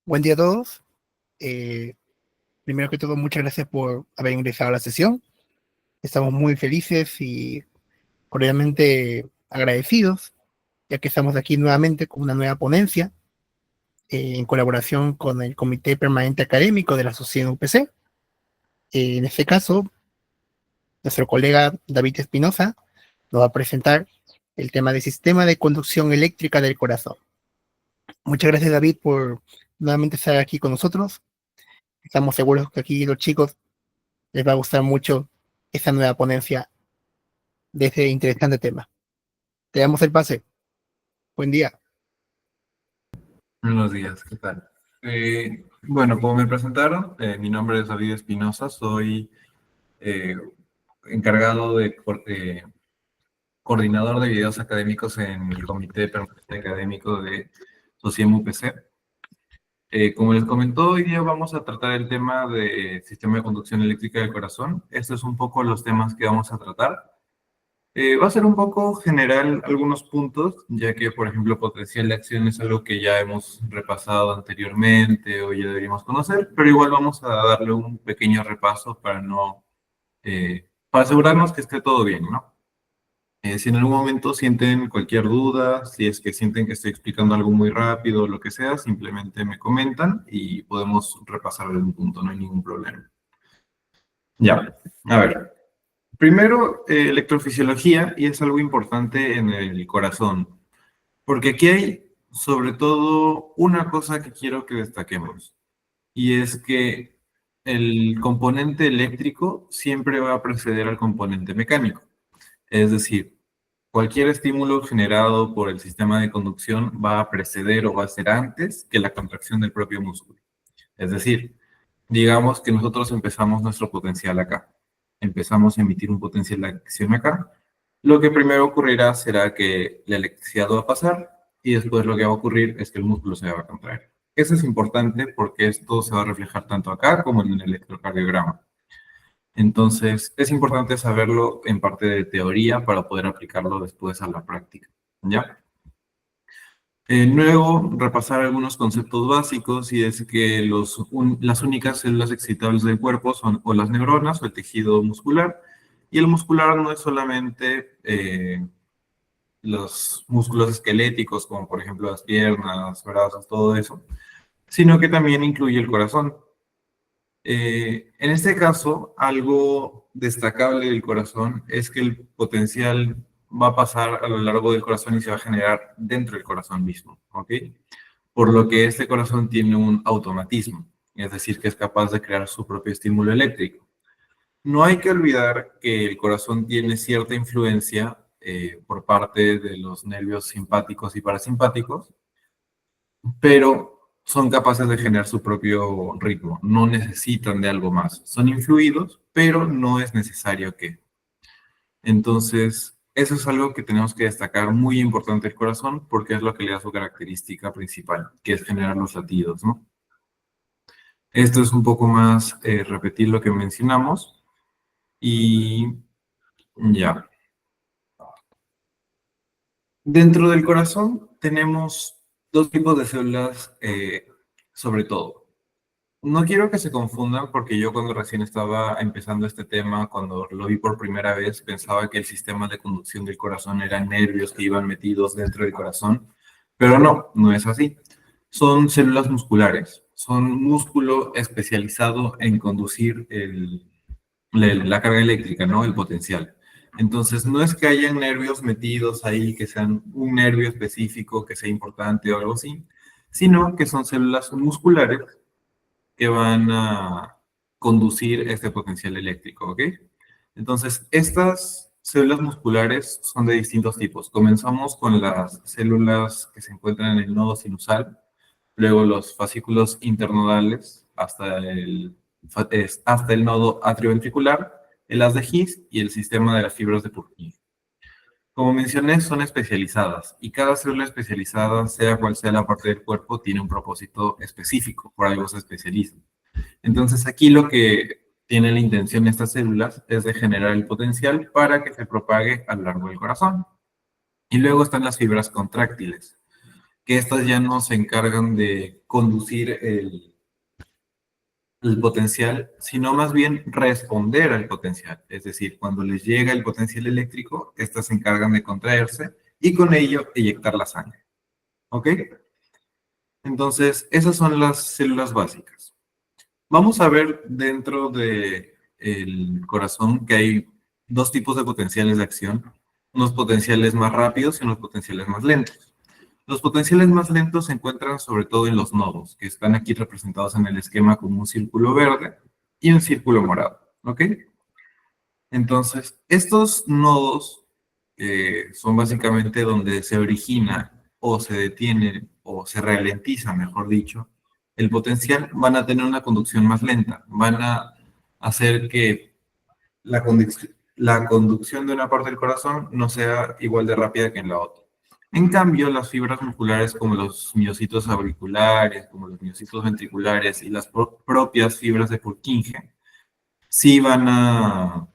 Buen día a todos. Eh, Primero que todo, muchas gracias por haber ingresado a la sesión. Estamos muy felices y cordialmente agradecidos, ya que estamos aquí nuevamente con una nueva ponencia en colaboración con el Comité Permanente Académico de la Sociedad UPC. En este caso, nuestro colega David Espinosa nos va a presentar el tema del sistema de conducción eléctrica del corazón. Muchas gracias, David, por nuevamente estar aquí con nosotros. Estamos seguros que aquí los chicos les va a gustar mucho esta nueva ponencia de este interesante tema. Te damos el pase. Buen día. Buenos días, ¿qué tal? Bueno, como me presentaron, mi nombre es David Espinosa, soy encargado de coordinador de videos académicos en el Comité Permanente Académico de SOCIEM UPC. Como les comentó, hoy día vamos a tratar el tema de sistema de conducción eléctrica del corazón. Estos son un poco los temas que vamos a tratar. Va a ser un poco general algunos puntos, ya que, por ejemplo, potencial de acción es algo que ya hemos repasado anteriormente o ya deberíamos conocer, pero igual vamos a darle un pequeño repaso para asegurarnos que esté todo bien, ¿no? Si en algún momento sienten cualquier duda, si es que sienten que estoy explicando algo muy rápido o lo que sea, simplemente me comentan y podemos repasar algún punto, no hay ningún problema. Ya, a ver. Primero, electrofisiología, y es algo importante en el corazón, porque aquí hay sobre todo una cosa que quiero que destaquemos, y es que el componente eléctrico siempre va a preceder al componente mecánico. Es decir, cualquier estímulo generado por el sistema de conducción va a preceder o va a ser antes que la contracción del propio músculo. Es decir, digamos que nosotros empezamos nuestro potencial acá. Empezamos a emitir un potencial de acción acá. Lo que primero ocurrirá será que la electricidad va a pasar y después lo que va a ocurrir es que el músculo se va a contraer. Eso es importante porque esto se va a reflejar tanto acá como en el electrocardiograma. Entonces, es importante saberlo en parte de teoría para poder aplicarlo después a la práctica. ¿Ya? Luego, repasar algunos conceptos básicos, y es que las únicas células excitables del cuerpo son o las neuronas o el tejido muscular, y el muscular no es solamente los músculos esqueléticos, como por ejemplo las piernas, brazos, todo eso, sino que también incluye el corazón. En este caso, algo destacable del corazón es que el potencial va a pasar a lo largo del corazón y se va a generar dentro del corazón mismo, ¿ok? Por lo que este corazón tiene un automatismo, es decir, que es capaz de crear su propio estímulo eléctrico. No hay que olvidar que el corazón tiene cierta influencia por parte de los nervios simpáticos y parasimpáticos, pero son capaces de generar su propio ritmo, no necesitan de algo más. Son influidos, pero no es necesario que. Entonces, eso es algo que tenemos que destacar, muy importante el corazón, porque es lo que le da su característica principal, que es generar los latidos, ¿no? Esto es un poco más repetir lo que mencionamos y ya. Dentro del corazón tenemos dos tipos de células, sobre todo. No quiero que se confundan porque yo cuando recién estaba empezando este tema, cuando lo vi por primera vez, pensaba que el sistema de conducción del corazón eran nervios que iban metidos dentro del corazón, pero no, no es así. Son células musculares, son músculo especializado en conducir la carga eléctrica, ¿no? El potencial. Entonces, no es que hayan nervios metidos ahí, que sean un nervio específico, que sea importante o algo así, sino que son células musculares que van a conducir este potencial eléctrico, ¿ok? Entonces, estas células musculares son de distintos tipos. Comenzamos con las células que se encuentran en el nodo sinusal, luego los fascículos internodales hasta el nodo atrioventricular, el haz de His y el sistema de las fibras de Purkinje. Como mencioné, son especializadas y cada célula especializada, sea cual sea la parte del cuerpo, tiene un propósito específico, por algo se especializan. Entonces aquí lo que tiene la intención de estas células es de generar el potencial para que se propague a lo largo del corazón. Y luego están las fibras contráctiles. que estas ya no se encargan de conducir el potencial, sino más bien responder al potencial. Es decir, cuando les llega el potencial eléctrico, estas se encargan de contraerse y con ello eyectar la sangre. ¿Ok? Entonces, esas son las células básicas. Vamos a ver dentro del corazón que hay dos tipos de potenciales de acción, unos potenciales más rápidos y unos potenciales más lentos. Los potenciales más lentos se encuentran sobre todo en los nodos, que están aquí representados en el esquema como un círculo verde y un círculo morado. ¿Ok? Entonces, estos nodos son básicamente donde se origina o se detiene o se ralentiza, mejor dicho, el potencial, van a tener una conducción más lenta, van a hacer que la conducción de una parte del corazón no sea igual de rápida que en la otra. En cambio, las fibras musculares como los miocitos auriculares, como los miocitos ventriculares y las propias fibras de Purkinje, sí van a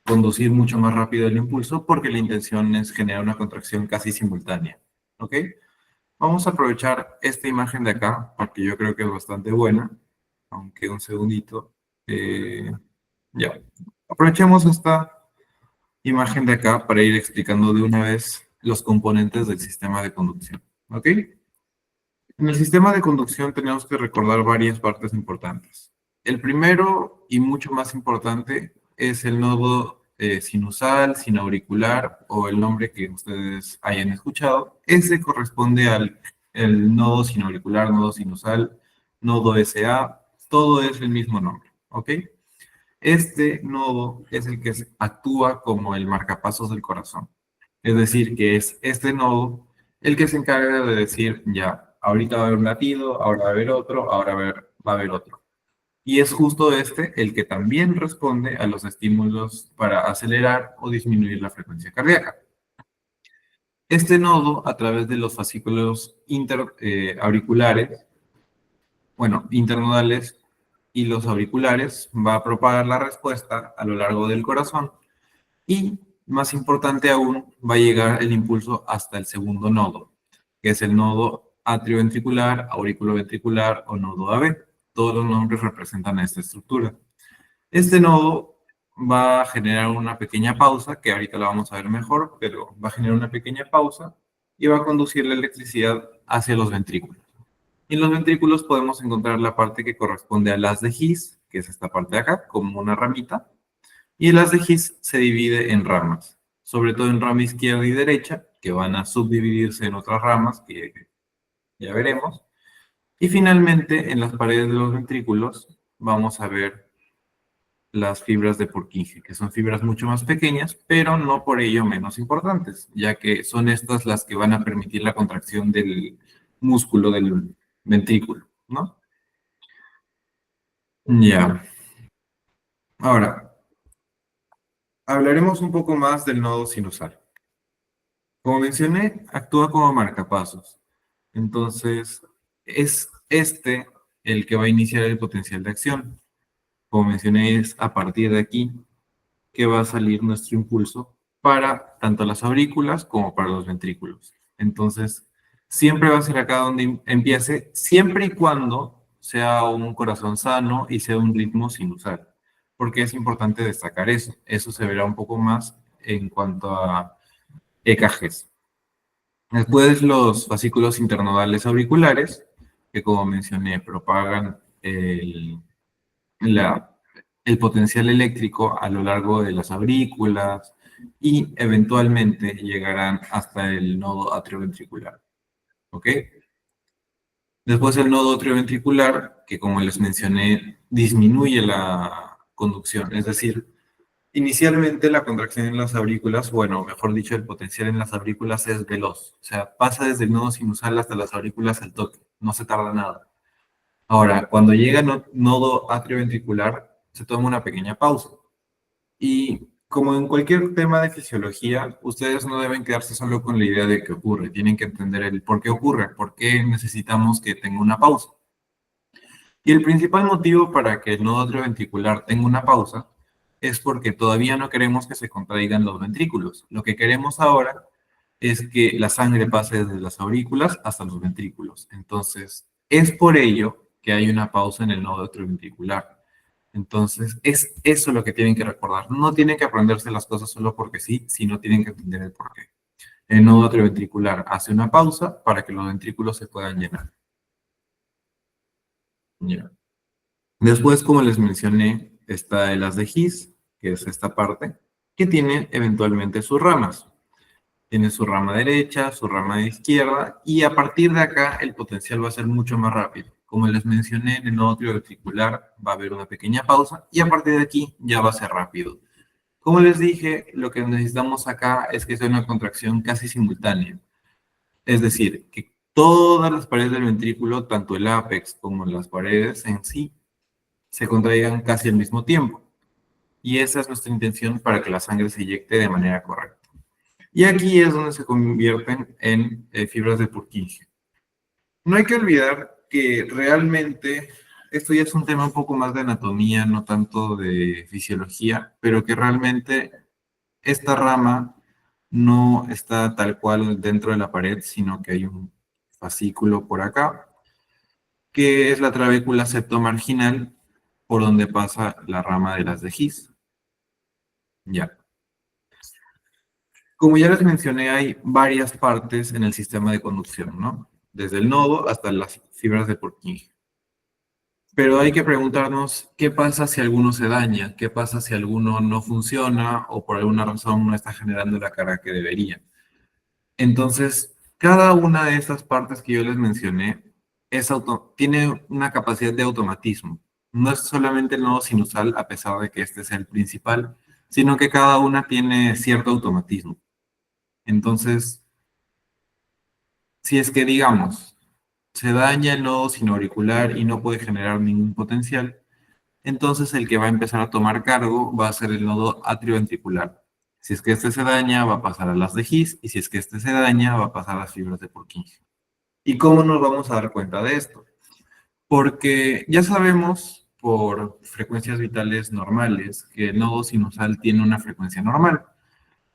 conducir mucho más rápido el impulso porque la intención es generar una contracción casi simultánea. ¿Ok? Vamos a aprovechar esta imagen de acá porque yo creo que es bastante buena. Aunque un segundito. Ya. Aprovechemos esta imagen de acá para ir explicando de una vez los componentes del sistema de conducción. ¿Ok? En el sistema de conducción tenemos que recordar varias partes importantes. El primero y mucho más importante es el nodo sinusal, sinauricular o el nombre que ustedes hayan escuchado. Ese corresponde al el nodo sinauricular, nodo sinusal, nodo SA, todo es el mismo nombre. ¿Ok? Este nodo es el que actúa como el marcapasos del corazón. Es decir, que es este nodo el que se encarga de decir, ya, ahorita va a haber un latido, ahora va a haber otro, ahora va a haber otro. Y es justo este el que también responde a los estímulos para acelerar o disminuir la frecuencia cardíaca. Este nodo, a través de los fascículos auriculares, bueno, internodales y los auriculares, va a propagar la respuesta a lo largo del corazón y, más importante aún, va a llegar el impulso hasta el segundo nodo, que es el nodo atrioventricular, aurículo-ventricular o nodo AB. Todos los nombres representan esta estructura. Este nodo va a generar una pequeña pausa, que ahorita la vamos a ver mejor, pero va a generar una pequeña pausa y va a conducir la electricidad hacia los ventrículos. Y en los ventrículos podemos encontrar la parte que corresponde al haz de His, que es esta parte de acá, como una ramita. Y el haz de His se divide en ramas, sobre todo en rama izquierda y derecha, que van a subdividirse en otras ramas que ya veremos. Y finalmente, en las paredes de los ventrículos, vamos a ver las fibras de Purkinje, que son fibras mucho más pequeñas, pero no por ello menos importantes, ya que son estas las que van a permitir la contracción del músculo del ventrículo, ¿no? Ya. Ahora, hablaremos un poco más del nodo sinusal. Como mencioné, actúa como marcapasos. Entonces, es este el que va a iniciar el potencial de acción. Como mencioné, es a partir de aquí que va a salir nuestro impulso para tanto las aurículas como para los ventrículos. Entonces, siempre va a ser acá donde empiece, siempre y cuando sea un corazón sano y sea un ritmo sinusal. Porque es importante destacar eso. Eso se verá un poco más en cuanto a EKGs. Después los fascículos internodales auriculares, que como mencioné, propagan la- el potencial eléctrico a lo largo de las aurículas y eventualmente llegarán hasta el nodo atrioventricular. ¿Ok? Después el nodo atrioventricular, que como les mencioné, disminuye la conducción, es decir, inicialmente la contracción en las aurículas, bueno, mejor dicho, el potencial en las aurículas es veloz. O sea, pasa desde el nodo sinusal hasta las aurículas al toque. No se tarda nada. Ahora, cuando llega el nodo atrioventricular, se toma una pequeña pausa. Y como en cualquier tema de fisiología, ustedes no deben quedarse solo con la idea de que ocurre. Tienen que entender el por qué ocurre, por qué necesitamos que tenga una pausa. Y el principal motivo para que el nodo atrioventricular tenga una pausa es porque todavía no queremos que se contraigan los ventrículos. Lo que queremos ahora es que la sangre pase desde las aurículas hasta los ventrículos. Entonces, es por ello que hay una pausa en el nodo atrioventricular. Entonces, es eso lo que tienen que recordar. No tienen que aprenderse las cosas solo porque sí, sino tienen que entender el porqué. El nodo atrioventricular hace una pausa para que los ventrículos se puedan llenar. Ya. Después, como les mencioné, está el haz de His, que es esta parte, que tiene eventualmente sus ramas. Tiene su rama derecha, su rama izquierda, y a partir de acá el potencial va a ser mucho más rápido. Como les mencioné, en el nodo atrioventricular va a haber una pequeña pausa, y a partir de aquí ya va a ser rápido. Como les dije, lo que necesitamos acá es que sea una contracción casi simultánea. Es decir, que todas las paredes del ventrículo, tanto el ápex como las paredes en sí, se contraigan casi al mismo tiempo. Y esa es nuestra intención para que la sangre se inyecte de manera correcta. Y aquí es donde se convierten en fibras de Purkinje. No hay que olvidar que realmente esto ya es un tema un poco más de anatomía, no tanto de fisiología, pero que realmente esta rama no está tal cual dentro de la pared, sino que hay un fascículo por acá, que es la trabécula septomarginal, por donde pasa la rama de las de His. Ya. Como ya les mencioné, hay varias partes en el sistema de conducción, ¿no? Desde el nodo hasta las fibras de Purkinje. Pero hay que preguntarnos qué pasa si alguno se daña, qué pasa si alguno no funciona o por alguna razón no está generando la carga que debería. Entonces, cada una de estas partes que yo les mencioné tiene una capacidad de automatismo. No es solamente el nodo sinusal, a pesar de que este es el principal, sino que cada una tiene cierto automatismo. Entonces, si es que, digamos, se daña el nodo sinoauricular y no puede generar ningún potencial, entonces el que va a empezar a tomar cargo va a ser el nodo atrioventricular. Si es que este se daña, va a pasar a las de His, y si es que este se daña, va a pasar a las fibras de Purkinje. ¿Y cómo nos vamos a dar cuenta de esto? Porque ya sabemos por frecuencias vitales normales que el nodo sinusal tiene una frecuencia normal.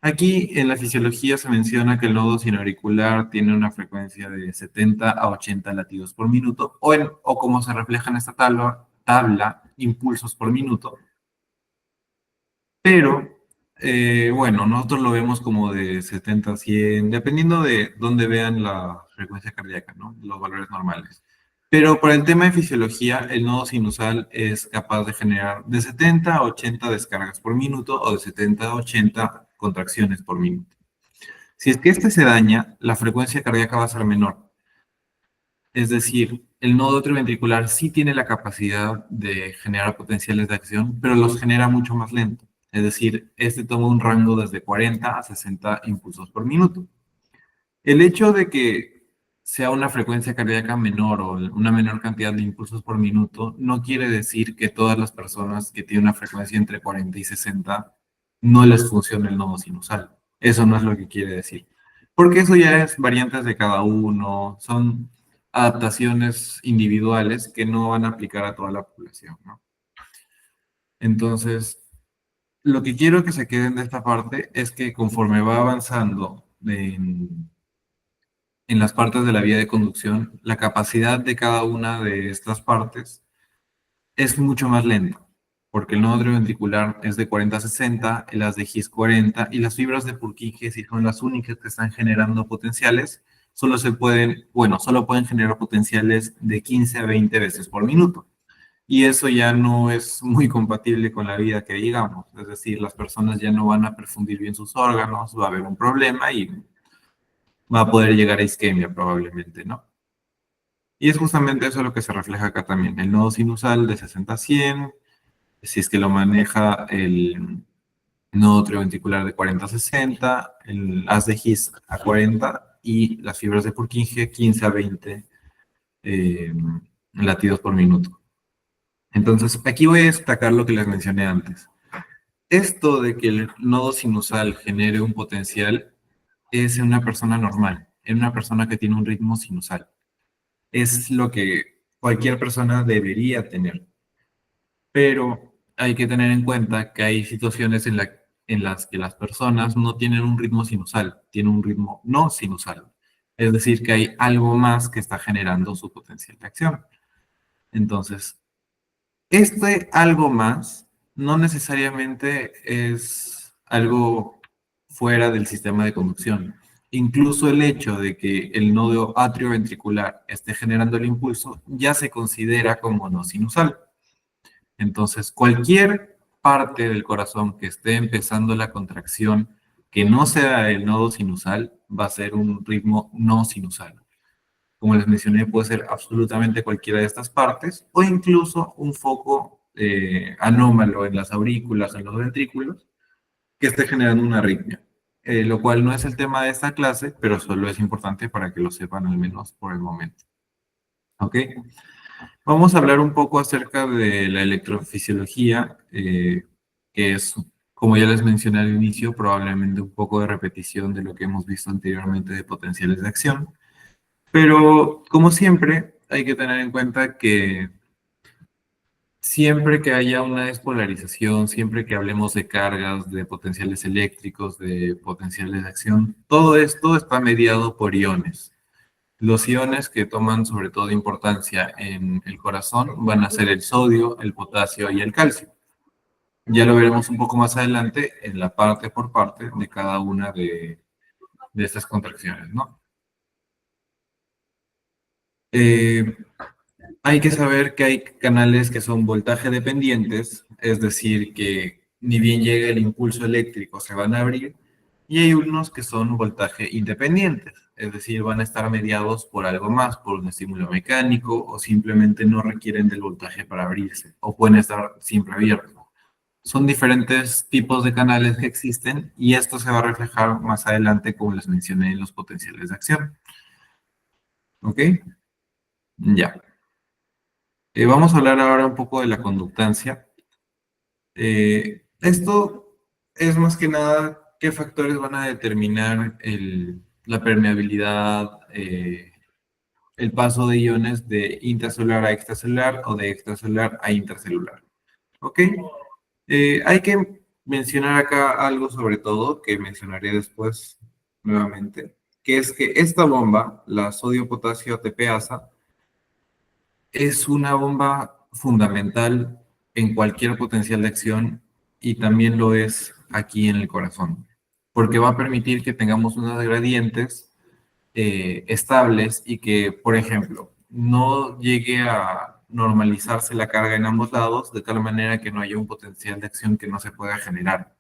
Aquí en la fisiología se menciona que el nodo sinoauricular tiene una frecuencia de 70 a 80 latidos por minuto, o como se refleja en esta tabla, impulsos por minuto. Pero, bueno, nosotros lo vemos como de 70 a 100, dependiendo de dónde vean la frecuencia cardíaca, ¿no? Los valores normales. Pero por el tema de fisiología, el nodo sinusal es capaz de generar de 70 a 80 descargas por minuto o de 70 a 80 contracciones por minuto. Si es que este se daña, la frecuencia cardíaca va a ser menor. Es decir, el nodo atrioventricular sí tiene la capacidad de generar potenciales de acción, pero los genera mucho más lento. Es decir, este toma un rango desde 40 a 60 impulsos por minuto. El hecho de que sea una frecuencia cardíaca menor o una menor cantidad de impulsos por minuto no quiere decir que todas las personas que tienen una frecuencia entre 40 y 60 no les funcione el nodo sinusal. Eso no es lo que quiere decir. Porque eso ya es variantes de cada uno, son adaptaciones individuales que no van a aplicar a toda la población, ¿no? Entonces, lo que quiero que se queden de esta parte es que conforme va avanzando en las partes de la vía de conducción, la capacidad de cada una de estas partes es mucho más lenta, porque el nodo ventricular es de 40 a 60, el haz de His 40, y las fibras de Purkinje, si son las únicas que están generando potenciales, solo pueden generar potenciales de 15 a 20 veces por minuto. Y eso ya no es muy compatible con la vida que digamos. Es decir, las personas ya no van a perfundir bien sus órganos, va a haber un problema y va a poder llegar a isquemia probablemente, ¿no? Y es justamente eso lo que se refleja acá también. El nodo sinusal de 60 a 100, si es que lo maneja el nodo atrioventricular de 40 a 60, el haz de His a 40 y las fibras de Purkinje 15 a 20 latidos por minuto. Entonces, aquí voy a destacar lo que les mencioné antes. Esto de que el nodo sinusal genere un potencial es en una persona normal, en una persona que tiene un ritmo sinusal. Es lo que cualquier persona debería tener. Pero hay que tener en cuenta que hay situaciones en las que las personas no tienen un ritmo sinusal, tienen un ritmo no sinusal. Es decir, que hay algo más que está generando su potencial de acción. Entonces, este algo más no necesariamente es algo fuera del sistema de conducción. Incluso el hecho de que el nodo atrioventricular esté generando el impulso ya se considera como no sinusal. Entonces, cualquier parte del corazón que esté empezando la contracción que no sea el nodo sinusal va a ser un ritmo no sinusal. Como les mencioné, puede ser absolutamente cualquiera de estas partes o incluso un foco anómalo en las aurículas, en los ventrículos, que esté generando una arritmia. Lo cual no es el tema de esta clase, pero solo es importante para que lo sepan al menos por el momento. ¿Ok? Vamos a hablar un poco acerca de la electrofisiología, que es, como ya les mencioné al inicio, probablemente un poco de repetición de lo que hemos visto anteriormente de potenciales de acción. Pero, como siempre, hay que tener en cuenta que siempre que haya una despolarización, siempre que hablemos de cargas, de potenciales eléctricos, de potenciales de acción, todo esto está mediado por iones. Los iones que toman sobre todo importancia en el corazón van a ser el sodio, el potasio y el calcio. Ya lo veremos un poco más adelante en la parte por parte de cada una de estas contracciones, ¿no? Hay que saber que hay canales que son voltaje dependientes, es decir, que ni bien llega el impulso eléctrico se van a abrir, y hay unos que son voltaje independientes, es decir, van a estar mediados por algo más, por un estímulo mecánico, o simplemente no requieren del voltaje para abrirse, o pueden estar siempre abiertos. Son diferentes tipos de canales que existen, y esto se va a reflejar más adelante, como les mencioné, en los potenciales de acción. ¿Ok? Ya. Vamos a hablar ahora un poco de la conductancia. Esto es más que nada qué factores van a determinar la permeabilidad, el paso de iones de intracelular a extracelular o de extracelular a intracelular. ¿Ok? Hay que mencionar acá algo sobre todo, que mencionaré después nuevamente, que es que esta bomba, la sodio-potasio ATPasa, es una bomba fundamental en cualquier potencial de acción y también lo es aquí en el corazón, porque va a permitir que tengamos unos gradientes estables y que, por ejemplo, no llegue a normalizarse la carga en ambos lados de tal manera que no haya un potencial de acción que no se pueda generar.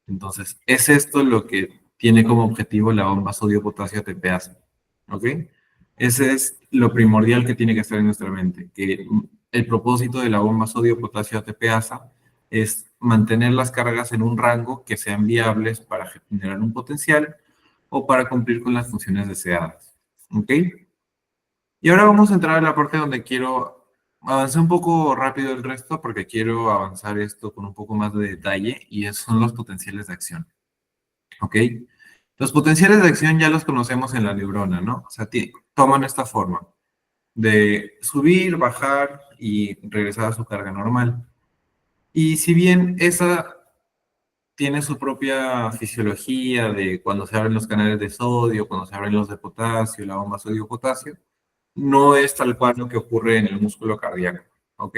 Entonces, es esto lo que tiene como objetivo la bomba sodio-potasio ATPasa. ¿Ok? Ese es lo primordial que tiene que estar en nuestra mente, que el propósito de la bomba sodio-potasio ATPasa es mantener las cargas en un rango que sean viables para generar un potencial o para cumplir con las funciones deseadas. ¿Ok? Y ahora vamos a entrar a la parte donde quiero avanzar un poco rápido el resto porque quiero avanzar esto con un poco más de detalle y esos son los potenciales de acción. ¿Ok? Los potenciales de acción ya los conocemos en la neurona, ¿no? O sea, toman esta forma de subir, bajar y regresar a su carga normal. Y si bien esa tiene su propia fisiología de cuando se abren los canales de sodio, cuando se abren los de potasio, la bomba sodio-potasio, no es tal cual lo que ocurre en el músculo cardíaco, ¿ok?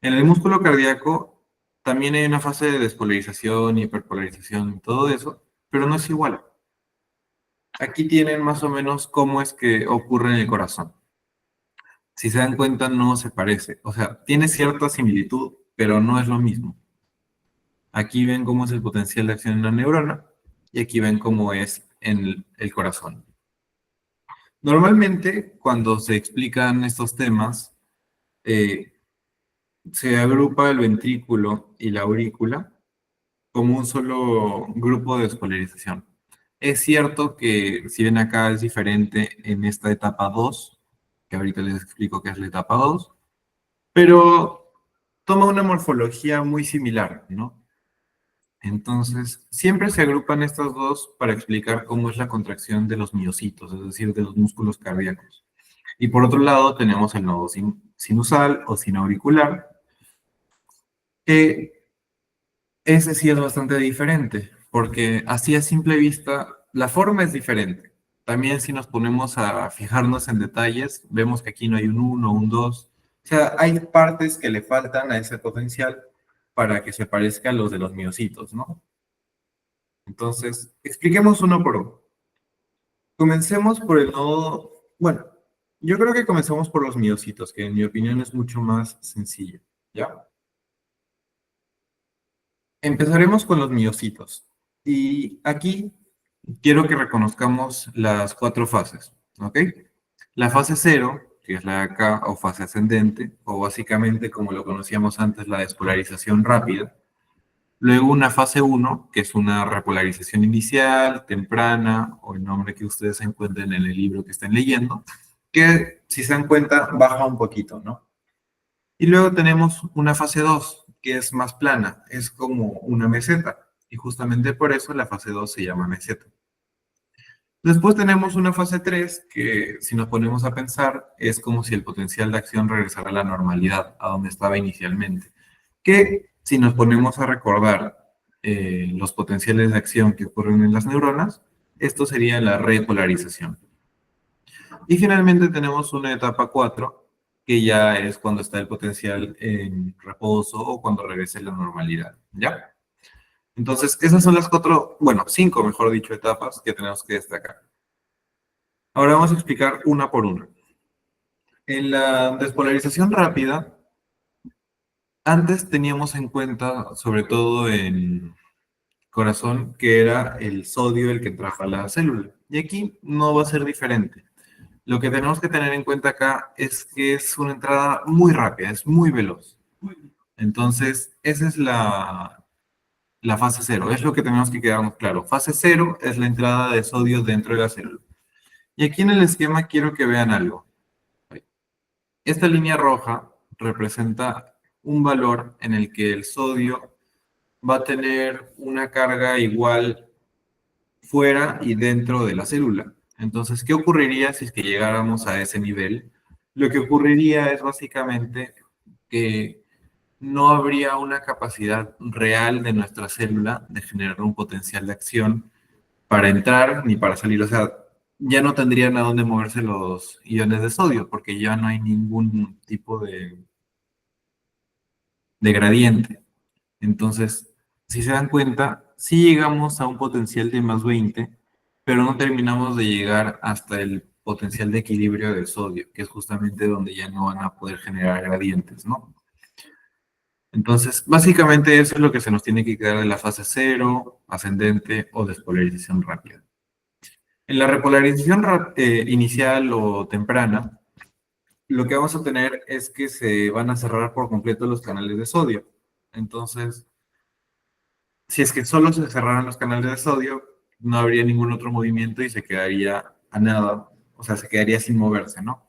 En el músculo cardíaco también hay una fase de despolarización, hiperpolarización y todo eso, pero no es igual. Aquí tienen más o menos cómo es que ocurre en el corazón. Si se dan cuenta, no se parece. O sea, tiene cierta similitud, pero no es lo mismo. Aquí ven cómo es el potencial de acción en la neurona y aquí ven cómo es en el corazón. Normalmente, cuando se explican estos temas, se agrupa el ventrículo y la aurícula como un solo grupo de despolarización. Es cierto que si ven acá es diferente en esta etapa 2, que ahorita les explico qué es la etapa 2, pero toma una morfología muy similar, ¿no? Entonces, siempre se agrupan estas dos para explicar cómo es la contracción de los miocitos, es decir, de los músculos cardíacos. Y por otro lado tenemos el nodo sinusal o sinoauricular, que ese sí es bastante diferente, porque así a simple vista, la forma es diferente. También si nos ponemos a fijarnos en detalles, vemos que aquí no hay un uno, un 2. O sea, hay partes que le faltan a ese potencial para que se parezca a los de los miocitos, ¿no? Entonces, expliquemos uno por uno. Comencemos por el nodo, bueno, yo creo que comencemos por los miocitos, que en mi opinión es mucho más sencillo, ¿ya? Empezaremos con los miocitos. Y aquí quiero que reconozcamos las cuatro fases, ¿ok? La fase cero, que es la de acá, o fase ascendente, o básicamente como lo conocíamos antes, la despolarización rápida. Luego una fase uno, que es una repolarización inicial, temprana, o el nombre que ustedes encuentren en el libro que estén leyendo, que si se dan cuenta baja un poquito, ¿no? Y luego tenemos una fase 2 que es más plana, es como una meseta. Y justamente por eso la fase 2 se llama meseta. Después tenemos una fase 3 que si nos ponemos a pensar es como si el potencial de acción regresara a la normalidad, a donde estaba inicialmente. Que si nos ponemos a recordar los potenciales de acción que ocurren en las neuronas, esto sería la repolarización. Y finalmente tenemos una etapa 4 que ya es cuando está el potencial en reposo o cuando regrese la normalidad, ¿ya? Entonces, esas son las cuatro, bueno, cinco, mejor dicho, etapas que tenemos que destacar. Ahora vamos a explicar una por una. En la despolarización rápida, antes teníamos en cuenta, sobre todo en corazón, que era el sodio el que entraba a la célula. Y aquí no va a ser diferente. Lo que tenemos que tener en cuenta acá es que es una entrada muy rápida, es muy veloz. Entonces, esa es la fase cero, es lo que tenemos que quedarnos claro. Fase cero es la entrada de sodio dentro de la célula. Y aquí en el esquema quiero que vean algo. Esta línea roja representa un valor en el que el sodio va a tener una carga igual fuera y dentro de la célula. Entonces, ¿qué ocurriría si es que llegáramos a ese nivel? Lo que ocurriría es básicamente que no habría una capacidad real de nuestra célula de generar un potencial de acción para entrar ni para salir. O sea, ya no tendrían a dónde moverse los iones de sodio porque ya no hay ningún tipo de gradiente. Entonces, si se dan cuenta, sí llegamos a un potencial de más 20, pero no terminamos de llegar hasta el potencial de equilibrio del sodio, que es justamente donde ya no van a poder generar gradientes, ¿no? Entonces, básicamente eso es lo que se nos tiene que quedar de la fase cero, ascendente o despolarización rápida. En la repolarización inicial o temprana, lo que vamos a tener es que se van a cerrar por completo los canales de sodio. Entonces, si es que solo se cerraran los canales de sodio, no habría ningún otro movimiento y se quedaría a nada, o sea, se quedaría sin moverse, ¿no?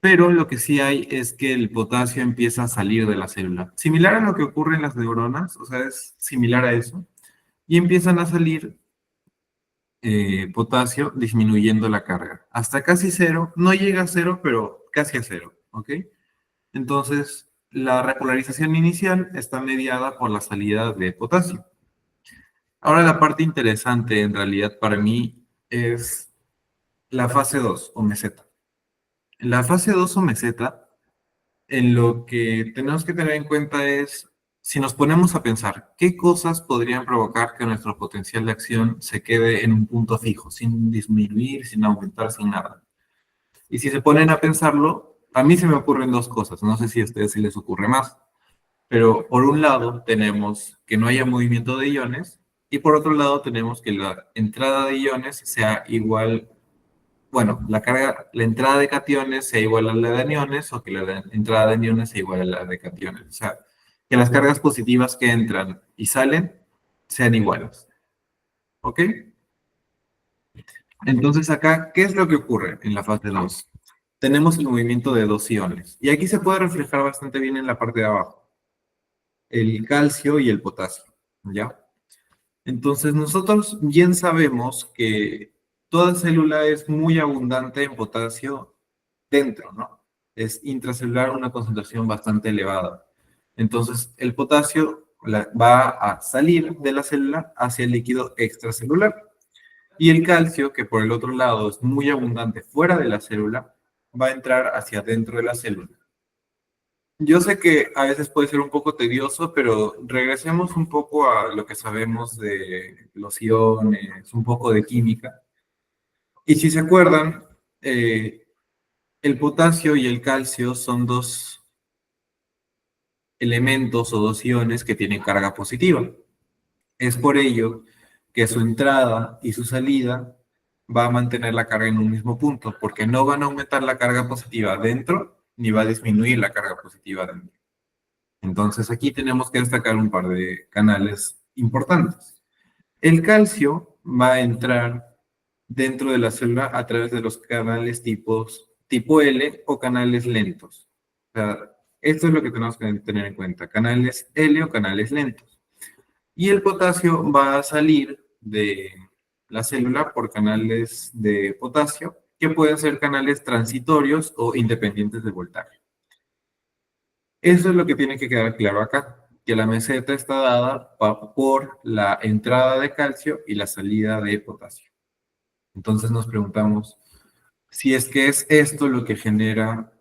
Pero lo que sí hay es que el potasio empieza a salir de la célula. Similar a lo que ocurre en las neuronas, o sea, es similar a eso. Y empiezan a salir potasio disminuyendo la carga. Hasta casi cero, no llega a cero, pero casi a cero, ¿ok? Entonces, la repolarización inicial está mediada por la salida de potasio. Ahora la parte interesante en realidad para mí es la fase 2 o meseta. En la fase 2 o meseta, en lo que tenemos que tener en cuenta es, si nos ponemos a pensar, ¿qué cosas podrían provocar que nuestro potencial de acción se quede en un punto fijo, sin disminuir, sin aumentar, sin nada? Y si se ponen a pensarlo, a mí se me ocurren dos cosas, no sé si a ustedes sí les ocurre más. Pero por un lado tenemos que no haya movimiento de iones y por otro lado tenemos que la entrada de iones sea igual, bueno, la carga, la entrada de cationes sea igual a la de aniones o que la entrada de aniones sea igual a la de cationes. O sea, que las cargas positivas que entran y salen sean iguales. ¿Ok? Entonces acá, ¿qué es lo que ocurre en la fase 2? Tenemos el movimiento de dos iones y aquí se puede reflejar bastante bien en la parte de abajo. El calcio y el potasio, ¿ya? Entonces, nosotros bien sabemos que toda célula es muy abundante en potasio dentro, ¿no? Es intracelular una concentración bastante elevada. Entonces, el potasio va a salir de la célula hacia el líquido extracelular. Y el calcio, que por el otro lado es muy abundante fuera de la célula, va a entrar hacia dentro de la célula. Yo sé que a veces puede ser un poco tedioso, pero regresemos un poco a lo que sabemos de los iones, un poco de química. Y si se acuerdan, el potasio y el calcio son dos elementos o dos iones que tienen carga positiva. Es por ello que su entrada y su salida va a mantener la carga en un mismo punto, porque no van a aumentar la carga positiva dentro, ni va a disminuir la carga positiva dentro. Entonces aquí tenemos que destacar un par de canales importantes. El calcio va a entrar dentro de la célula a través de los canales tipo L o canales lentos. O sea, esto es lo que tenemos que tener en cuenta, canales L o canales lentos. Y el potasio va a salir de la célula por canales de potasio, que pueden ser canales transitorios o independientes de voltaje. Eso es lo que tiene que quedar claro acá, que la meseta está dada por la entrada de calcio y la salida de potasio. Entonces nos preguntamos si es que es esto lo que genera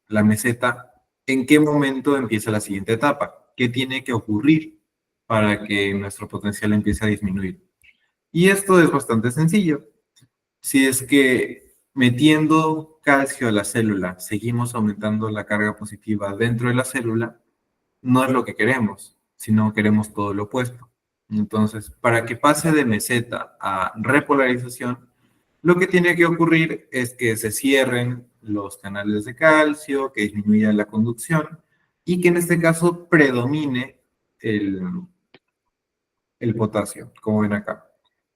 la meseta, ¿en qué momento empieza la siguiente etapa? ¿Qué tiene que ocurrir para que nuestro potencial empiece a disminuir? Y esto es bastante sencillo. Si es que metiendo calcio a la célula seguimos aumentando la carga positiva dentro de la célula, no es lo que queremos, sino queremos todo lo opuesto. Entonces, para que pase de meseta a repolarización, lo que tiene que ocurrir es que se cierren los canales de calcio, que disminuya la conducción y que en este caso predomine el, el potasio, como ven acá.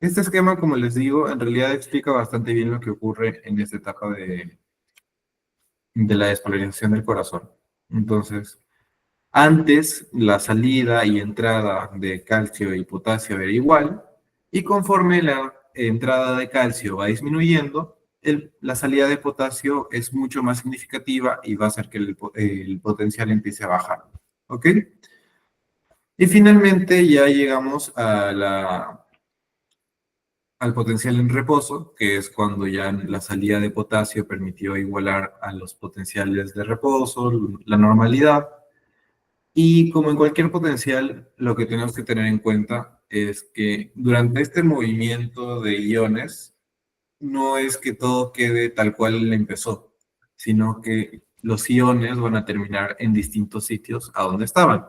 Este esquema, como les digo, en realidad explica bastante bien lo que ocurre en esta etapa de la despolarización del corazón. Entonces, antes la salida y entrada de calcio y potasio era igual, y conforme la entrada de calcio va disminuyendo, la salida de potasio es mucho más significativa y va a hacer que el potencial empiece a bajar. ¿Ok? Y finalmente ya llegamos al potencial en reposo, que es cuando ya la salida de potasio permitió igualar a los potenciales de reposo, la normalidad. Y como en cualquier potencial, lo que tenemos que tener en cuenta es que durante este movimiento de iones, no es que todo quede tal cual empezó, sino que los iones van a terminar en distintos sitios a donde estaban.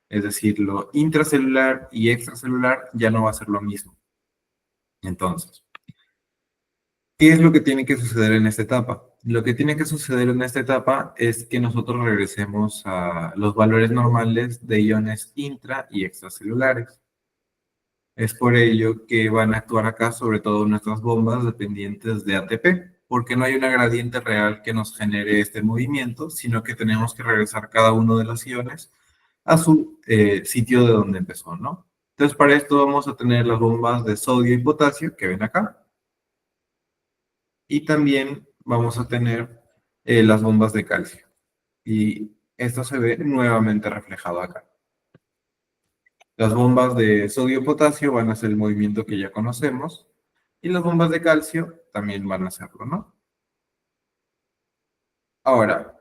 Es decir, lo intracelular y extracelular ya no va a ser lo mismo. Entonces, ¿qué es lo que tiene que suceder en esta etapa? Lo que tiene que suceder en esta etapa es que nosotros regresemos a los valores normales de iones intra y extracelulares. Es por ello que van a actuar acá sobre todo nuestras bombas dependientes de ATP, porque no hay una gradiente real que nos genere este movimiento, sino que tenemos que regresar cada uno de los iones a su sitio de donde empezó, ¿no? Entonces, para esto vamos a tener las bombas de sodio y potasio que ven acá. Y también vamos a tener las bombas de calcio. Y esto se ve nuevamente reflejado acá. Las bombas de sodio-potasio van a hacer el movimiento que ya conocemos. Y las bombas de calcio también van a hacerlo, ¿no? Ahora,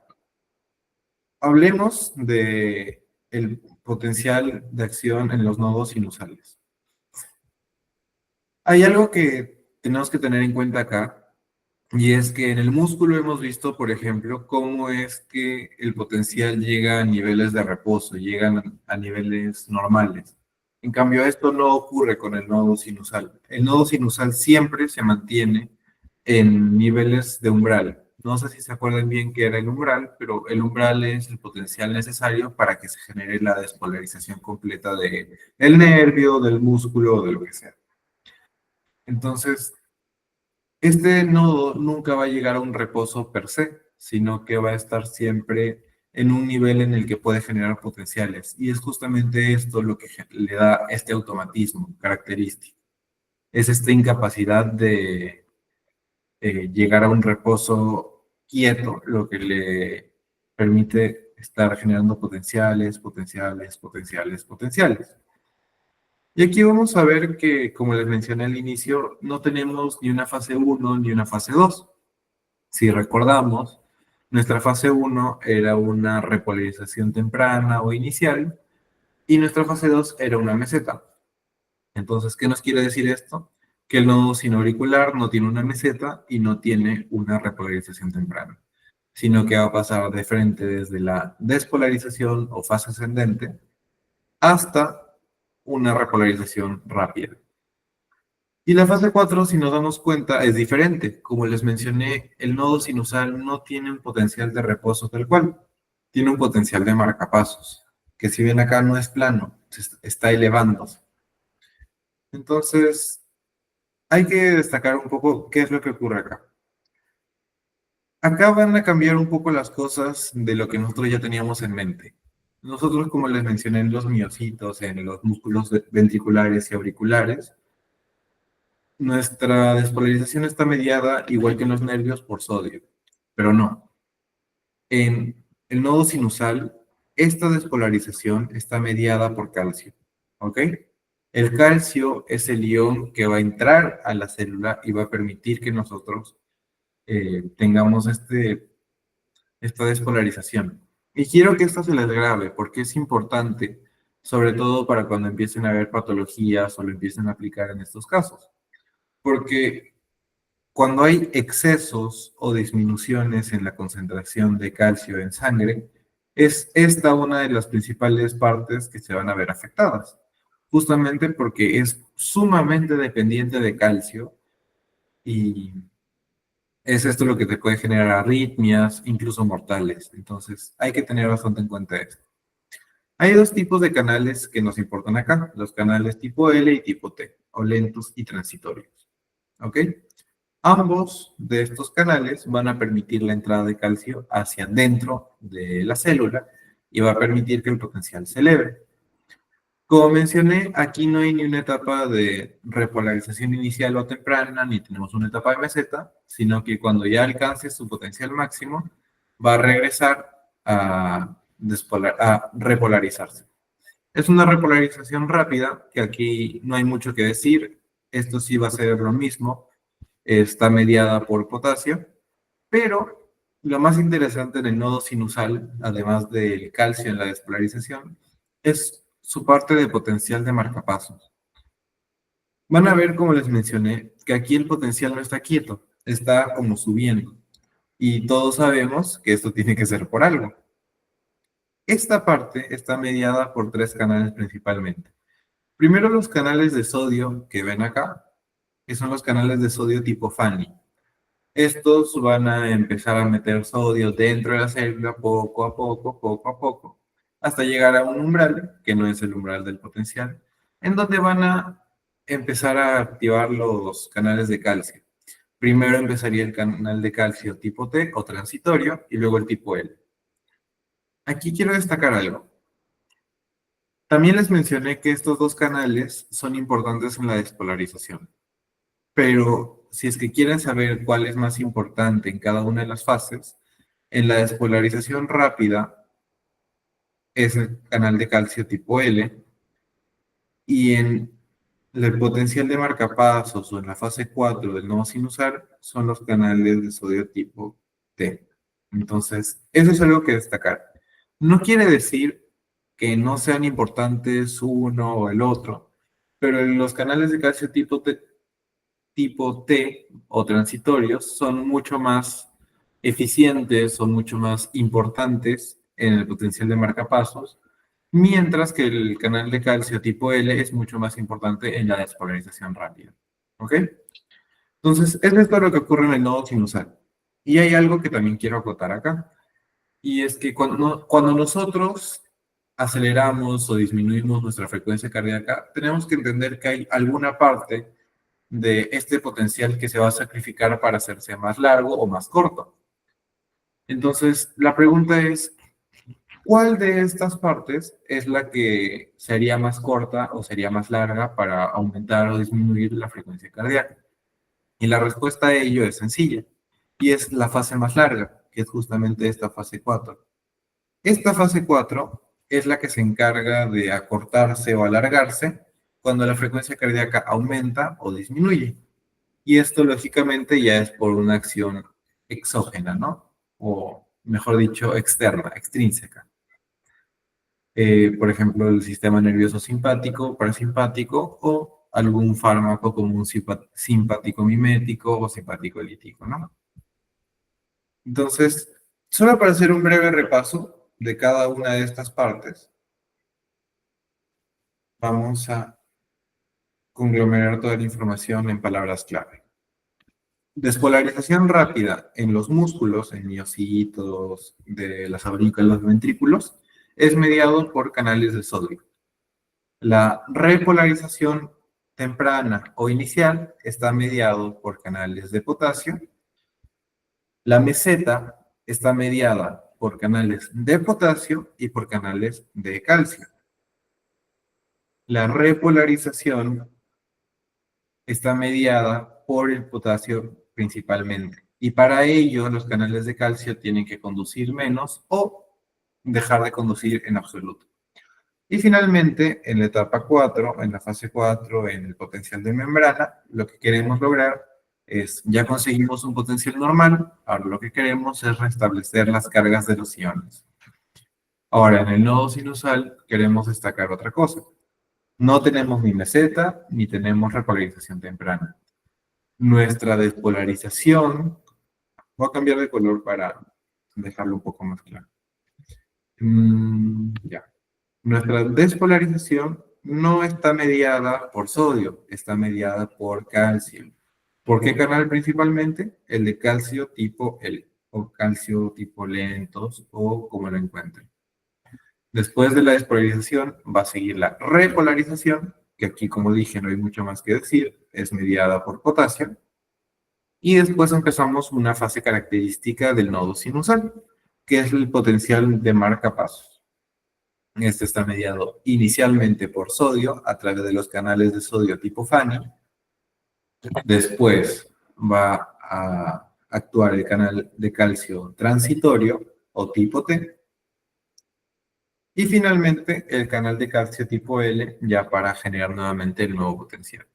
hablemos de el potencial de acción en los nodos sinusales. Hay algo que tenemos que tener en cuenta acá. Y es que en el músculo hemos visto, por ejemplo, cómo es que el potencial llega a niveles de reposo, llegan a niveles normales. En cambio, esto no ocurre con el nodo sinusal. El nodo sinusal siempre se mantiene en niveles de umbral. No sé si se acuerdan bien qué era el umbral, pero el umbral es el potencial necesario para que se genere la despolarización completa del nervio, del músculo o de lo que sea. Entonces, este nodo nunca va a llegar a un reposo per se, sino que va a estar siempre en un nivel en el que puede generar potenciales. Y es justamente esto lo que le da este automatismo característico. Es esta incapacidad de llegar a un reposo quieto, lo que le permite estar generando potenciales, potenciales, potenciales, potenciales. Y aquí vamos a ver que, como les mencioné al inicio, no tenemos ni una fase 1 ni una fase 2. Si recordamos, nuestra fase 1 era una repolarización temprana o inicial y nuestra fase 2 era una meseta. Entonces, ¿qué nos quiere decir esto? Que el nodo sinoauricular no tiene una meseta y no tiene una repolarización temprana, sino que va a pasar de frente desde la despolarización o fase ascendente hasta una repolarización rápida. Y la fase 4, si nos damos cuenta, es diferente. Como les mencioné, el nodo sinusal no tiene un potencial de reposo tal cual, tiene un potencial de marcapasos, que si bien acá no es plano, está elevándose. Entonces, hay que destacar un poco qué es lo que ocurre acá. Acá van a cambiar un poco las cosas de lo que nosotros ya teníamos en mente. Nosotros, como les mencioné en los miocitos, en los músculos ventriculares y auriculares, nuestra despolarización está mediada, igual que en los nervios, por sodio. Pero no. En el nodo sinusal, esta despolarización está mediada por calcio. ¿Ok? El calcio es el ion que va a entrar a la célula y va a permitir que nosotros tengamos esta despolarización. Y quiero que esto se les grabe porque es importante, sobre todo para cuando empiecen a haber patologías o lo empiecen a aplicar en estos casos. Porque cuando hay excesos o disminuciones en la concentración de calcio en sangre, es esta una de las principales partes que se van a ver afectadas, justamente porque es sumamente dependiente de calcio y es esto lo que te puede generar arritmias, incluso mortales. Entonces, hay que tener bastante en cuenta esto. Hay dos tipos de canales que nos importan acá, los canales tipo L y tipo T, o lentos y transitorios. ¿Ok? Ambos de estos canales van a permitir la entrada de calcio hacia dentro de la célula y va a permitir que el potencial se eleve. Como mencioné, aquí no hay ni una etapa de repolarización inicial o temprana, ni tenemos una etapa de meseta, sino que cuando ya alcance su potencial máximo, va a regresar a repolarizarse. Es una repolarización rápida, que aquí no hay mucho que decir. Esto sí va a ser lo mismo. Está mediada por potasio, pero lo más interesante en el nodo sinusal, además del calcio en la despolarización, es su parte de potencial de marcapasos. Van a ver, como les mencioné, que aquí el potencial no está quieto, está como subiendo. Y todos sabemos que esto tiene que ser por algo. Esta parte está mediada por tres canales principalmente. Primero, los canales de sodio que ven acá, que son los canales de sodio tipo Fanny. Estos van a empezar a meter sodio dentro de la célula poco a poco, hasta llegar a un umbral, que no es el umbral del potencial, en donde van a empezar a activar los canales de calcio. Primero empezaría el canal de calcio tipo T o transitorio y luego el tipo L. Aquí quiero destacar algo. También les mencioné que estos dos canales son importantes en la despolarización. Pero si es que quieren saber cuál es más importante en cada una de las fases, en la despolarización rápida es el canal de calcio tipo L y en el potencial de marcapasos o en la fase 4 del nodo sinusal son los canales de sodio tipo T. Entonces, eso es algo que destacar. No quiere decir que no sean importantes uno o el otro, pero en los canales de calcio tipo T o transitorios son mucho más eficientes, son mucho más importantes en el potencial de marcapasos, mientras que el canal de calcio tipo L es mucho más importante en la despolarización rápida. ¿Ok? Entonces, es esto lo que ocurre en el nodo sinusal. Y hay algo que también quiero acotar acá, y es que cuando nosotros aceleramos o disminuimos nuestra frecuencia cardíaca, tenemos que entender que hay alguna parte de este potencial que se va a sacrificar para hacerse más largo o más corto. Entonces, la pregunta es, ¿cuál de estas partes es la que sería más corta o sería más larga para aumentar o disminuir la frecuencia cardíaca? Y la respuesta a ello es sencilla, y es la fase más larga, que es justamente esta fase 4. Esta fase 4 es la que se encarga de acortarse o alargarse cuando la frecuencia cardíaca aumenta o disminuye. Y esto, lógicamente, ya es por una acción exógena, ¿no? O, mejor dicho, externa, extrínseca. Por ejemplo, el sistema nervioso simpático, parasimpático o algún fármaco como un simpático mimético o simpático lítico, ¿no? Entonces, solo para hacer un breve repaso de cada una de estas partes, vamos a conglomerar toda la información en palabras clave. Despolarización rápida en los músculos, en miocitos, de las aurículas, los ventrículos, es mediado por canales de sodio. La repolarización temprana o inicial está mediado por canales de potasio. La meseta está mediada por canales de potasio y por canales de calcio. La repolarización está mediada por el potasio principalmente. Y para ello, los canales de calcio tienen que conducir menos o dejar de conducir en absoluto. Y finalmente, en la etapa 4, en la fase 4, en el potencial de membrana, lo que queremos lograr es, ya conseguimos un potencial normal, ahora lo que queremos es restablecer las cargas de los iones. Ahora, en el nodo sinusal queremos destacar otra cosa. No tenemos ni meseta, ni tenemos repolarización temprana. Nuestra despolarización, voy a cambiar de color para dejarlo un poco más claro. Ya. Nuestra despolarización no está mediada por sodio, está mediada por calcio. ¿Por qué canal principalmente? El de calcio tipo L, o calcio tipo lentos, o como lo encuentren. Después de la despolarización va a seguir la repolarización, que aquí, como dije, no hay mucho más que decir, es mediada por potasio. Y después empezamos una fase característica del nodo sinusal, que es el potencial de marcapasos. Este está mediado inicialmente por sodio a través de los canales de sodio tipo Fanny. Después va a actuar el canal de calcio transitorio o tipo T. Y finalmente el canal de calcio tipo L ya para generar nuevamente el nuevo potencial.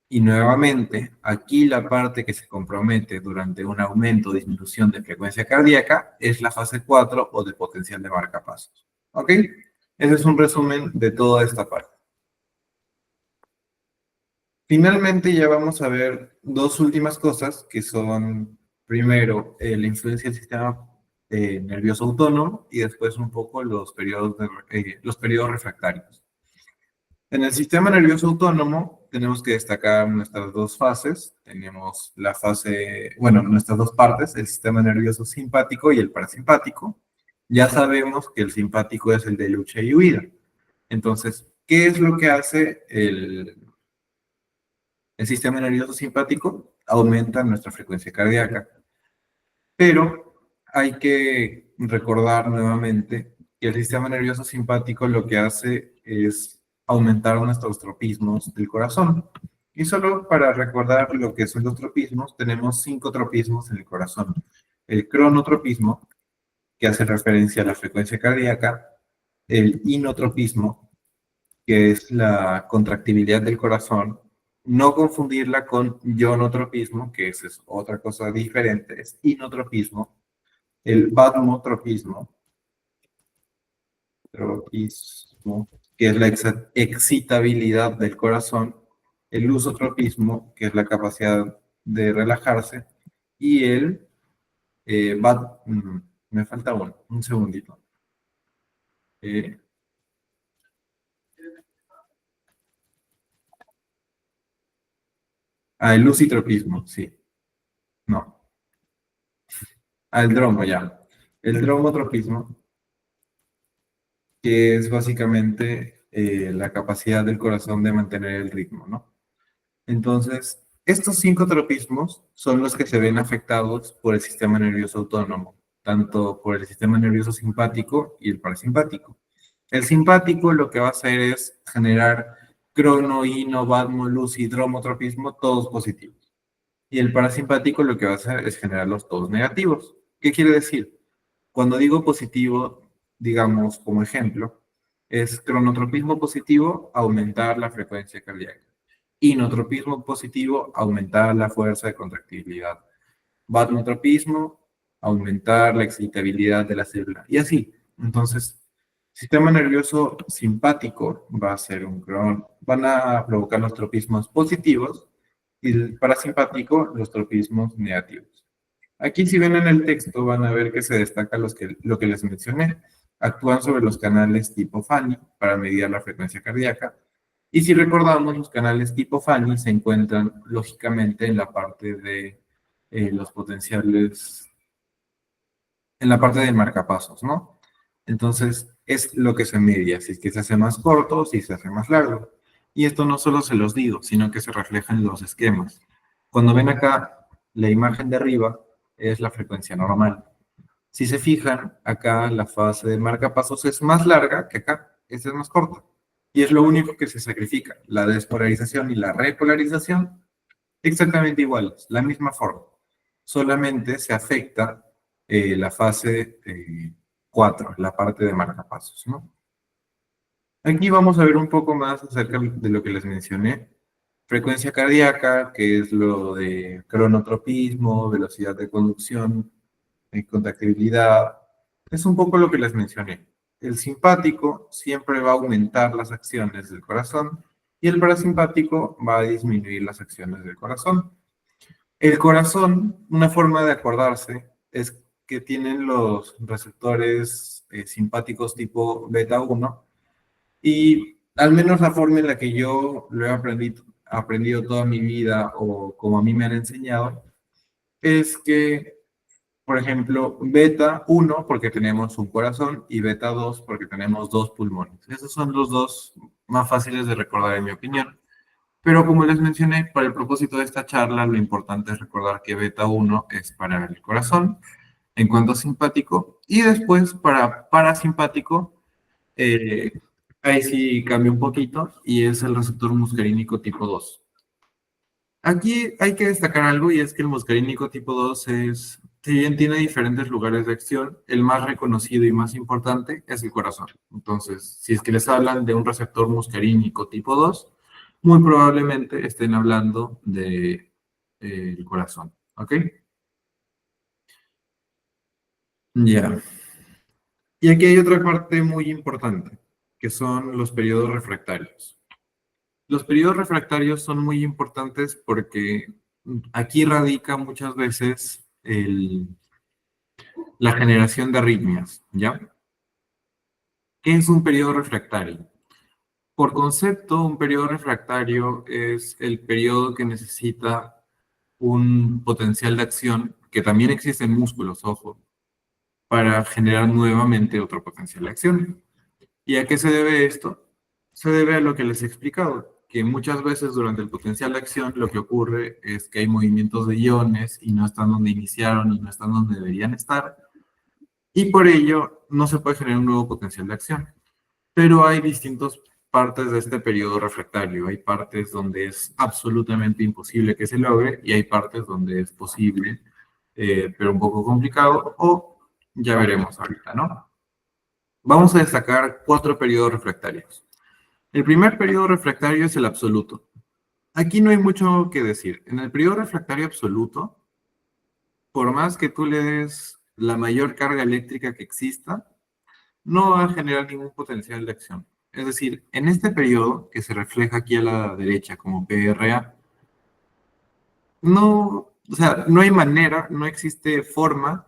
Y nuevamente, aquí la parte que se compromete durante un aumento o disminución de frecuencia cardíaca es la fase 4 o de potencial de marcapasos. ¿Ok? Ese es un resumen de toda esta parte. Finalmente ya vamos a ver dos últimas cosas que son, primero, la influencia del sistema nervioso autónomo y después un poco los periodos refractarios. En el sistema nervioso autónomo tenemos que destacar nuestras dos fases. Tenemos la fase, bueno, nuestras dos partes, el sistema nervioso simpático y el parasimpático. Ya sabemos que el simpático es el de lucha y huida. Entonces, ¿qué es lo que hace el sistema nervioso simpático? Aumenta nuestra frecuencia cardíaca. Pero hay que recordar nuevamente que el sistema nervioso simpático lo que hace es aumentar nuestros tropismos del corazón. Y solo para recordar lo que son los tropismos, tenemos 5 tropismos en el corazón. El cronotropismo, que hace referencia a la frecuencia cardíaca, el inotropismo, que es la contractibilidad del corazón, no confundirla con ionotropismo, que es otra cosa diferente, es inotropismo, el vasmotropismo, que es la excitabilidad del corazón, el lusotropismo, que es la capacidad de relajarse, y el me falta un segundito. El lucitropismo, sí. No. El dromo, ya. El dromotropismo, que es básicamente la capacidad del corazón de mantener el ritmo, ¿no? Entonces, estos 5 tropismos son los que se ven afectados por el sistema nervioso autónomo, tanto por el sistema nervioso simpático y el parasimpático. El simpático lo que va a hacer es generar crono, ino, vadmo, luz y dromotropismo, todos positivos. Y el parasimpático lo que va a hacer es generarlos todos negativos. ¿Qué quiere decir? Cuando digo positivo, digamos, como ejemplo, es cronotropismo positivo, aumentar la frecuencia cardíaca. Inotropismo positivo, aumentar la fuerza de contractibilidad. Barotropismo, aumentar la excitabilidad de la célula. Y así. Entonces, sistema nervioso simpático va a ser van a provocar los tropismos positivos y el parasimpático los tropismos negativos. Aquí si ven en el texto van a ver que se destaca lo que les mencioné. Actúan sobre los canales tipo Fanny para medir la frecuencia cardíaca. Y si recordamos, los canales tipo Fanny se encuentran lógicamente en la parte de los potenciales, en la parte del marcapasos, ¿no? Entonces, es lo que se media, si es que se hace más corto o si se hace más largo. Y esto no solo se los digo, sino que se refleja en los esquemas. Cuando ven acá, la imagen de arriba es la frecuencia normal. Si se fijan, acá la fase de marcapasos es más larga que acá, esta es más corta. Y es lo único que se sacrifica, la despolarización y la repolarización, exactamente iguales, la misma forma. Solamente se afecta la fase 4, la parte de marcapasos, ¿no? Aquí vamos a ver un poco más acerca de lo que les mencioné. Frecuencia cardíaca, que es lo de cronotropismo, velocidad de conducción, contractibilidad. Es un poco lo que les mencioné. El simpático siempre va a aumentar las acciones del corazón y el parasimpático va a disminuir las acciones del corazón. El corazón, una forma de acordarse, es que tienen los receptores simpáticos tipo beta 1 y al menos la forma en la que yo lo he aprendido toda mi vida o como a mí me han enseñado, es que, por ejemplo, beta 1 porque tenemos un corazón y beta 2 porque tenemos dos pulmones. Esos son los dos más fáciles de recordar en mi opinión. Pero como les mencioné, para el propósito de esta charla, lo importante es recordar que beta 1 es para el corazón, en cuanto a simpático, y después para parasimpático, eh, ahí sí cambia un poquito, y es el receptor muscarínico tipo 2. Aquí hay que destacar algo, y es que el muscarínico tipo 2 es, si bien tiene diferentes lugares de acción, el más reconocido y más importante es el corazón. Entonces, si es que les hablan de un receptor muscarínico tipo 2, muy probablemente estén hablando de el corazón. ¿Ok? Ya. Y aquí hay otra parte muy importante, que son los periodos refractarios. Los periodos refractarios son muy importantes porque aquí radica muchas veces la generación de arritmias, ¿ya? ¿Qué es un periodo refractario? Por concepto, un periodo refractario es el periodo que necesita un potencial de acción, que también existe en músculos, ojo, para generar nuevamente otro potencial de acción. ¿Y a qué se debe esto? Se debe a lo que les he explicado, que muchas veces durante el potencial de acción lo que ocurre es que hay movimientos de iones y no están donde iniciaron y no están donde deberían estar, y por ello no se puede generar un nuevo potencial de acción. Pero hay distintas partes de este periodo refractario. Hay partes donde es absolutamente imposible que se logre y hay partes donde es posible, pero un poco complicado, o ya veremos ahorita, ¿no? Vamos a destacar 4 periodos refractarios. El primer periodo refractario es el absoluto. Aquí no hay mucho que decir. En el periodo refractario absoluto, por más que tú le des la mayor carga eléctrica que exista, no va a generar ningún potencial de acción. Es decir, en este periodo, que se refleja aquí a la derecha como PRA, no, o sea, no hay manera, no existe forma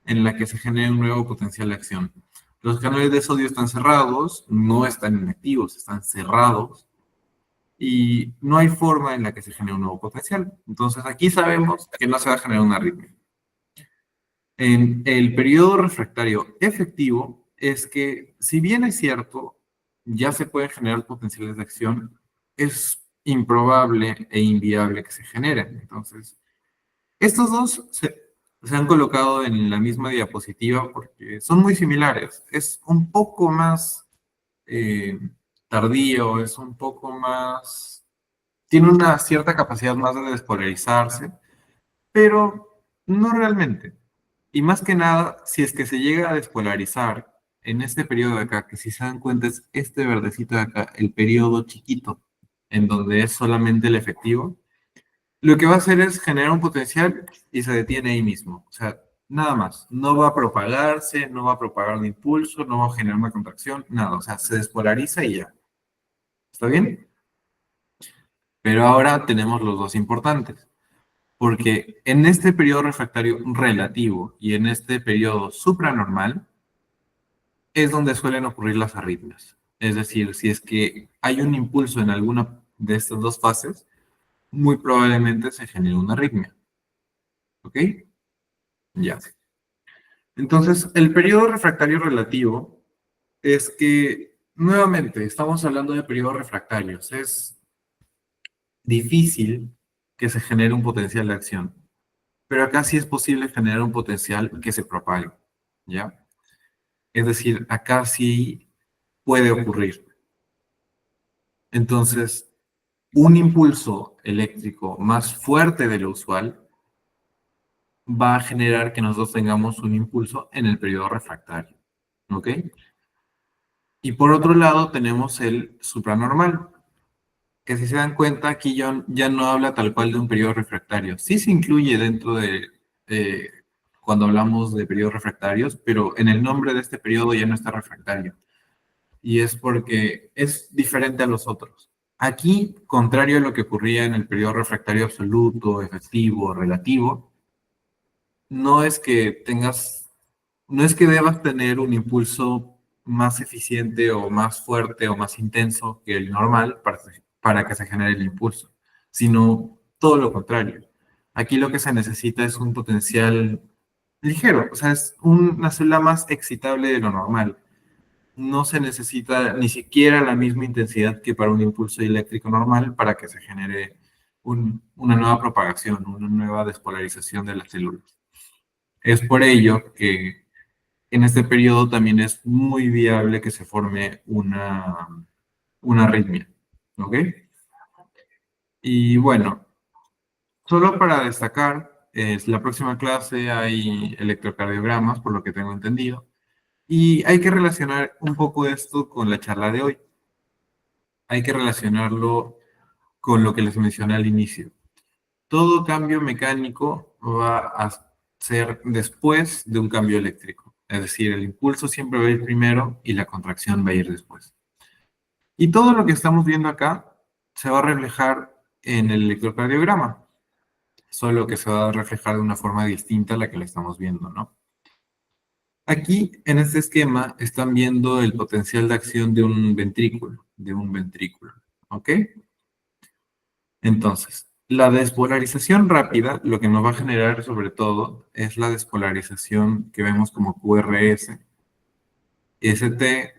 en la que se genere un nuevo potencial de acción. Los canales de sodio están cerrados, no están inactivos, están cerrados, y no hay forma en la que se genere un nuevo potencial. Entonces aquí sabemos que no se va a generar una arritmia. En el periodo refractario efectivo es que, si bien es cierto, ya se pueden generar potenciales de acción, es improbable e inviable que se generen. Entonces, estos dos se han colocado en la misma diapositiva porque son muy similares. Es un poco más tardío, es un poco más... Tiene una cierta capacidad más de despolarizarse, pero no realmente. Y más que nada, si es que se llega a despolarizar, en este periodo de acá, que si se dan cuenta es este verdecito de acá, el periodo chiquito, en donde es solamente el efectivo, lo que va a hacer es generar un potencial y se detiene ahí mismo. O sea, nada más. No va a propagarse, no va a propagar un impulso, no va a generar una contracción, nada. O sea, se despolariza y ya. ¿Está bien? Pero ahora tenemos los dos importantes. Porque en este periodo refractario relativo y en este periodo supranormal es donde suelen ocurrir las arritmias. Es decir, si es que hay un impulso en alguna de estas dos fases, muy probablemente se genere una arritmia. ¿Ok? Ya. Entonces, el periodo refractario relativo es que, nuevamente, estamos hablando de periodos refractarios. Es difícil que se genere un potencial de acción, pero acá sí es posible generar un potencial que se propague, ¿ya? Es decir, acá sí puede ocurrir. Entonces, un impulso eléctrico más fuerte de lo usual va a generar que nosotros tengamos un impulso en el periodo refractario, ¿ok? Y por otro lado tenemos el supranormal, que si se dan cuenta aquí ya no habla tal cual de un periodo refractario. Sí se incluye dentro de cuando hablamos de periodos refractarios, pero en el nombre de este periodo ya no está refractario. Y es porque es diferente a los otros. Aquí, contrario a lo que ocurría en el periodo refractario absoluto, efectivo, relativo, no es que tengas, no es que debas tener un impulso más eficiente o más fuerte o más intenso que el normal para que se genere el impulso, sino todo lo contrario. Aquí lo que se necesita es un potencial ligero, o sea, es una célula más excitable de lo normal. No se necesita ni siquiera la misma intensidad que para un impulso eléctrico normal para que se genere una nueva propagación, una nueva despolarización de las células. Es por ello que en este periodo también es muy viable que se forme una arritmia. ¿Ok? Y bueno, solo para destacar, es la próxima clase hay electrocardiogramas, por lo que tengo entendido, y hay que relacionar un poco esto con la charla de hoy. Hay que relacionarlo con lo que les mencioné al inicio. Todo cambio mecánico va a ser después de un cambio eléctrico. Es decir, el impulso siempre va a ir primero y la contracción va a ir después. Y todo lo que estamos viendo acá se va a reflejar en el electrocardiograma, solo que se va a reflejar de una forma distinta a la que la estamos viendo, ¿no? Aquí, en este esquema, están viendo el potencial de acción de un ventrículo, ¿ok? Entonces, la despolarización rápida, lo que nos va a generar sobre todo es la despolarización que vemos como QRS, ST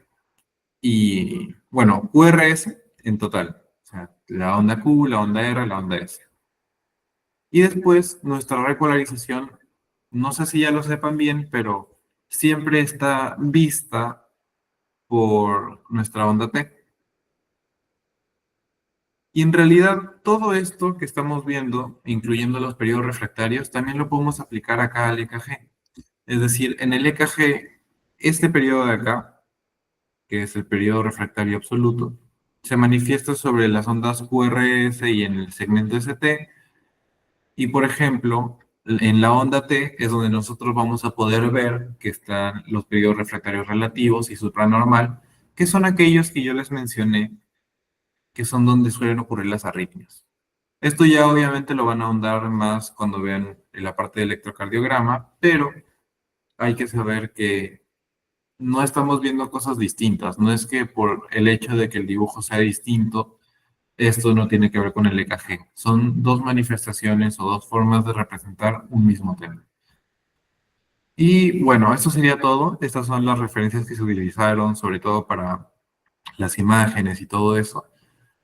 y, bueno, QRS en total. O sea, la onda Q, la onda R, la onda S. Y después, nuestra repolarización, no sé si ya lo sepan bien, pero siempre está vista por nuestra onda T. Y en realidad todo esto que estamos viendo, incluyendo los periodos refractarios, también lo podemos aplicar acá al EKG. Es decir, en el EKG, este periodo de acá, que es el periodo refractario absoluto, se manifiesta sobre las ondas QRS y en el segmento ST. Y por ejemplo, en la onda T es donde nosotros vamos a poder ver que están los periodos refractarios relativos y supranormal, que son aquellos que yo les mencioné, que son donde suelen ocurrir las arritmias. Esto ya obviamente lo van a ahondar más cuando vean la parte de electrocardiograma, pero hay que saber que no estamos viendo cosas distintas. No es que por el hecho de que el dibujo sea distinto, esto no tiene que ver con el EKG. Son dos manifestaciones o dos formas de representar un mismo tema. Y bueno, esto sería todo. Estas son las referencias que se utilizaron, sobre todo para las imágenes y todo eso.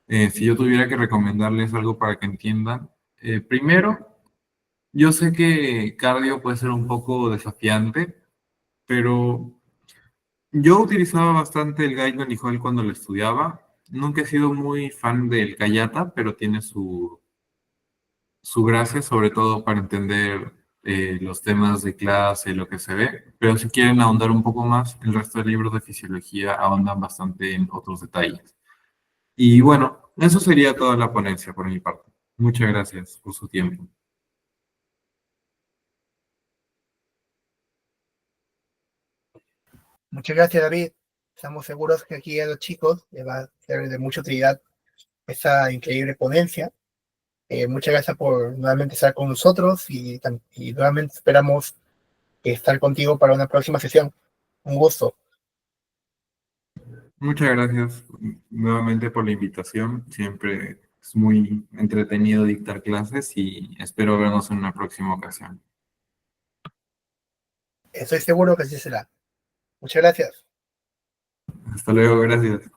Si yo tuviera que recomendarles algo para que entiendan, primero, yo sé que cardio puede ser un poco desafiante, pero yo utilizaba bastante el Guide Nicole cuando lo estudiaba. Nunca he sido muy fan del Kayata, pero tiene su gracia, sobre todo para entender los temas de clase, lo que se ve, pero si quieren ahondar un poco más, el resto de libros de fisiología ahondan bastante en otros detalles. Y bueno, eso sería toda la ponencia por mi parte. Muchas gracias por su tiempo. Muchas gracias, David. Estamos seguros que aquí a los chicos les va a ser de mucha utilidad esa increíble ponencia. Muchas gracias por nuevamente estar con nosotros y nuevamente esperamos estar contigo para una próxima sesión. Un gusto. Muchas gracias nuevamente por la invitación. Siempre es muy entretenido dictar clases y espero vernos en una próxima ocasión. Estoy seguro que así será. Muchas gracias. Hasta luego, gracias.